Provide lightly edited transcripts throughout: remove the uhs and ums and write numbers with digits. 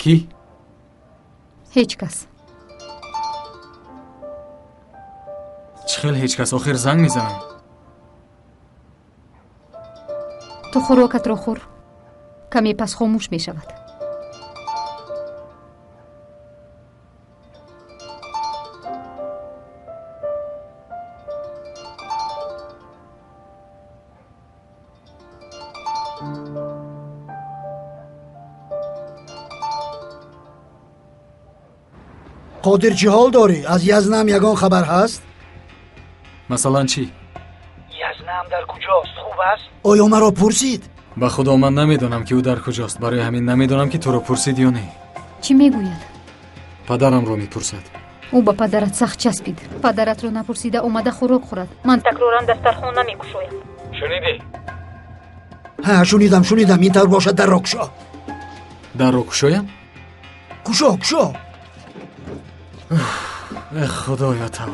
کی؟ هیچ کس. چخیل هیچ کس آخر زنگ میزنم. تو خوراکت را خور. کمی پس خاموش می شود. قادر چی حال داری؟ از یزنم یگان خبر هست؟ مثلا چی؟ یزنم در کجاست؟ خوب است؟ آیا مرا پرسید؟ به خدا من نمیدونم که او در کجاست. برای همین نمیدونم که تو رو پرسید یا نه. چی میگوید؟ پدرم رو میپرسد. او با پدرت سخت چسبید. پدرت رو نپرسیده اومده خوراک خورد. من تکرارا دسترخوان نمیکشویم. شنیدی؟ ها شنیدم. این طور باشد در را کشا. در رو کشایم؟ کشا. ای خدایا توبه.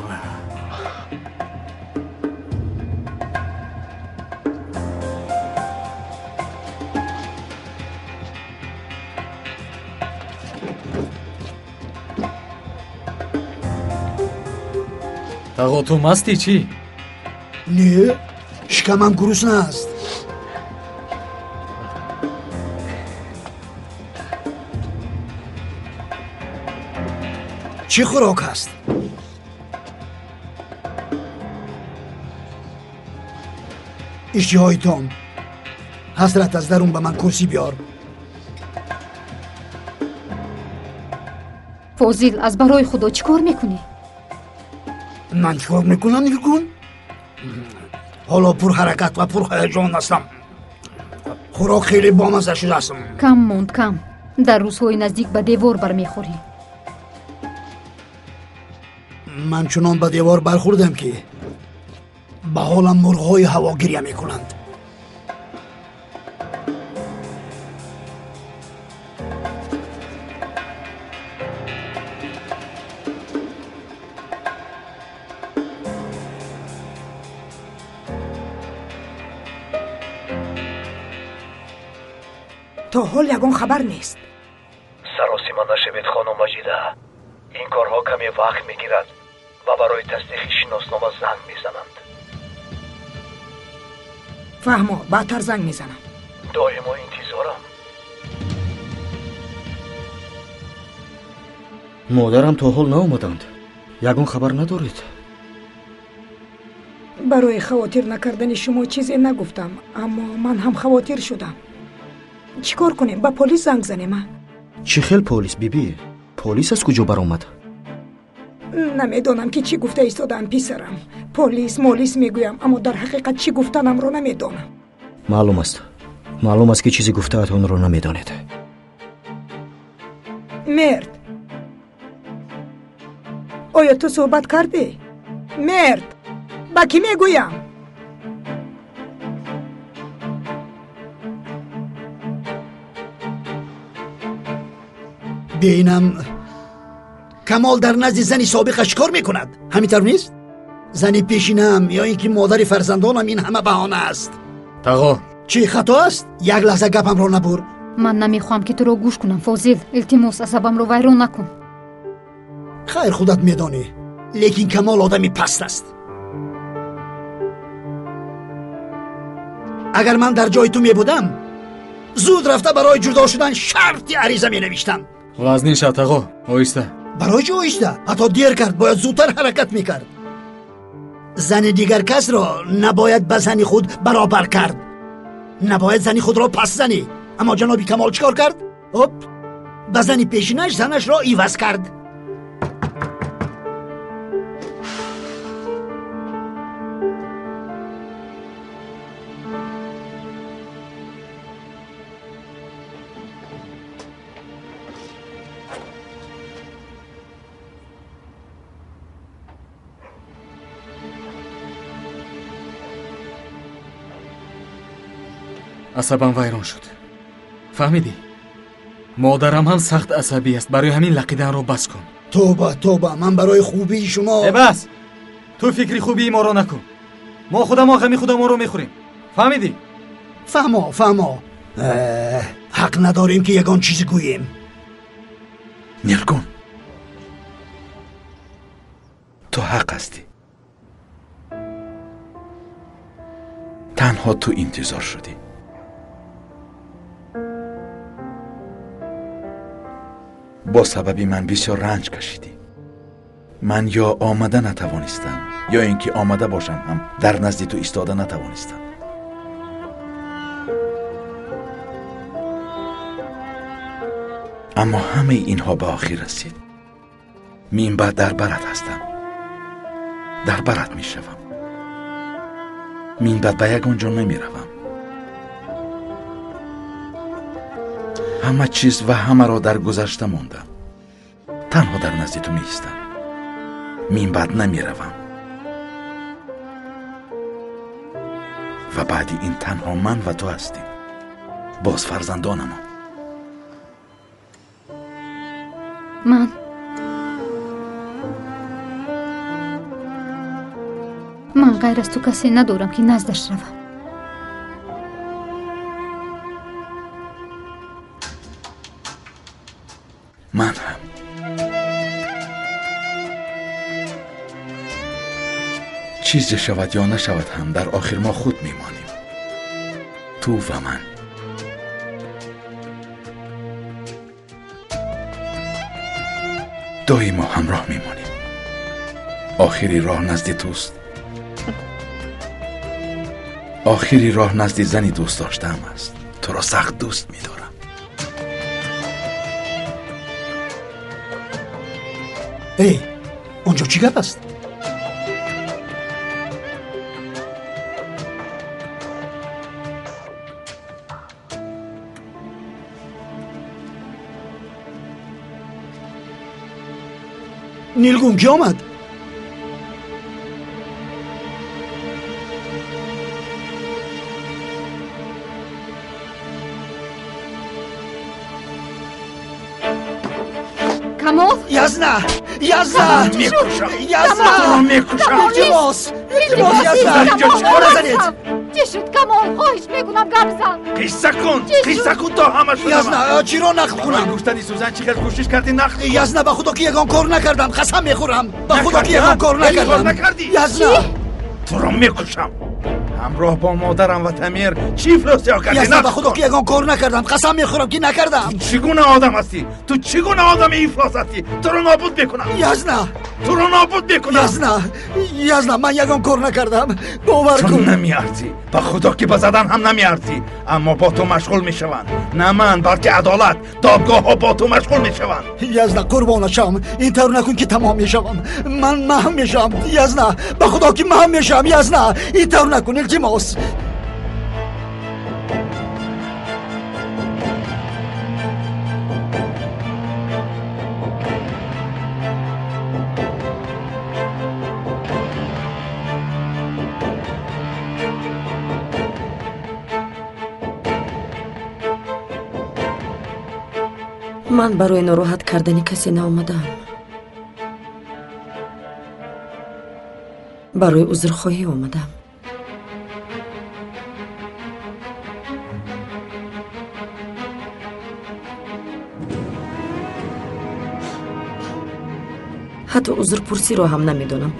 تاغا تو مستی چی؟ نه شکمم گرسنه است. چی خوراک است؟ اشتهای تام. حسرت از درون به من کرسی بیار. فاضل از برای خدا چیکار میکنی؟ من چیکار میکنم نگون؟ حالا پر حرکت و پر هیجان هستم. خوراک خیلی بامزه شده هستم. کم موند کم. در روزهای نزدیک به دیوار برمیخوری. من چنان به دیوار برخوردم که به حالم مرغ‌های هوا گریه میکنند. تا حال یگان خبر نیست. سراسیما نشوید خانم مجیده. این کارها کمی وقت میگیرد و برای تصدیق شناسنامه زنگ میزنند. فهمو بعدتر زنگ میزنم. دائما انتظارم. مادرم تا حال ناآمدند. یگان خبر ندارید؟ برای خواطر نکردن شما چیزی نگفتم، اما من هم خواطر شدم. چیکار کنیم؟ با پلیس زنگ زنیم؟ چی خیل پلیس بیبی؟ پلیس از کجا برآمد؟ نمیدونم که چی گفته ایستادم پسرم. پلیس میگویم، اما در حقیقت چی گفتنم رو نمیدونم. معلوم است که چیزی گفته اتون رو نمیدانید. مرد، آیا تو صحبت کردی؟ مرد، با کی میگویم؟ ببینم کمال در نزد زنی سابقش کار میکند. همینطور نیست؟ زنی پیشینم یا اینکه مادر فرزندانم، این همه بهانه است. تاغا چی خطا است؟ یک لحظه گپم را نبر. من نمیخوام که تو رو گوش کنم فاضل. التماس عصبم رو ویران نکن. خیر خودت میدانی، لیکن کمال آدمی پست است. اگر من در جای تو میبودم زود رفته برای جدا شدن شرطی عریضه می نوشتم. وزنین شد تاغا. آیسته. برای چه آیسته؟ حتی دیر کرد. باید زودتر حرکت میکرد. زن دیگر کس را نباید به زن خود برابر کرد. نباید زنی خود را پس زنی. اما جنابی کمال چکار کرد؟ به زنی پیشینش زنش را ایوز کرد. عصبم ویران شد. فهمیدی؟ مادرم هم سخت عصبی است. برای همین لقیدن رو بس کن. توبه من برای خوبی شما. بس. تو فکری خوبی ما رو نکن. ما خودم غمی خودمون رو میخوریم. فهمیدی؟ فهمو حق نداریم که یگان چیزی گوییم. نیلگون تو حق هستی. تنها تو انتظار شدی. با سببی من بسیار رنج کشیدی. من یا آمده نتوانستم یا اینکه آمده باشم هم در نزد تو ایستاده نتوانستم. اما همه اینها به آخر رسید. من بعد در برت هستم. در برت می شوم. من بعد به یک اونجا نمی روم. همه چیز و همه را در گذشته موندم. تنها در نزد تو می ایستم. من بعد نمی روم. و بعدی این تنها من و تو هستیم. باز فرزندانم. من غیر از تو کسی ندارم که نزدش روم. من هم. چیزی شود یا نشود هم در آخر ما خود میمانیم. تو و من. دائما همراه میمانیم. آخری راه نزد توست. آخری راه نزد زنی دوست داشتم است. تو را سخت دوست می‌دارم. ای اونجا چی گپ است؟ نیلگون کی آمد؟ کمال؟ یزنا میکشم. یزنا تو را میکشم. التماس یزنا چی شد کمال؟ خواهش میکنم گمزن. قصه کن تا همه شده. یزنا چی رو نقل کنم؟ گفتنی سوزن چقدر کوشش کردی نقل. یزنا به خدا که یگان کار نکردم. قسم میخورم به خدا که یگان کار نکردم. یزنا تو را میکشم. همراه با مادرم و تمیر چی افلاسی ها کردی؟ یزنا به خدا که یگان کار نکردم. قسم میخورم که نکردم. تو چگونه آدم هستی؟ تو چگونه آدم افلاس هستی؟ تو را نابود میکنم. یزنا تو را نابود میکنم. یزنا من یگان کار نکردم. باور تو کن. نمیارزی. به خدا که بزدن هم نمیارزی. اما با تو مشغول میشوند. نه من بلکه عدالت دادگاه ها با تو مشغول میشوند. یزنا قربانشم اینطور نکن که تمام میشوم. من مهم میشم. یزنا به خدا که مهم میشم. یزنا اینطور نکن التماس. من برای ناراحت کردن کسی نآمدم. برای عذرخواهی آمدم. حتی عذرپرسی را هم نمیدونم.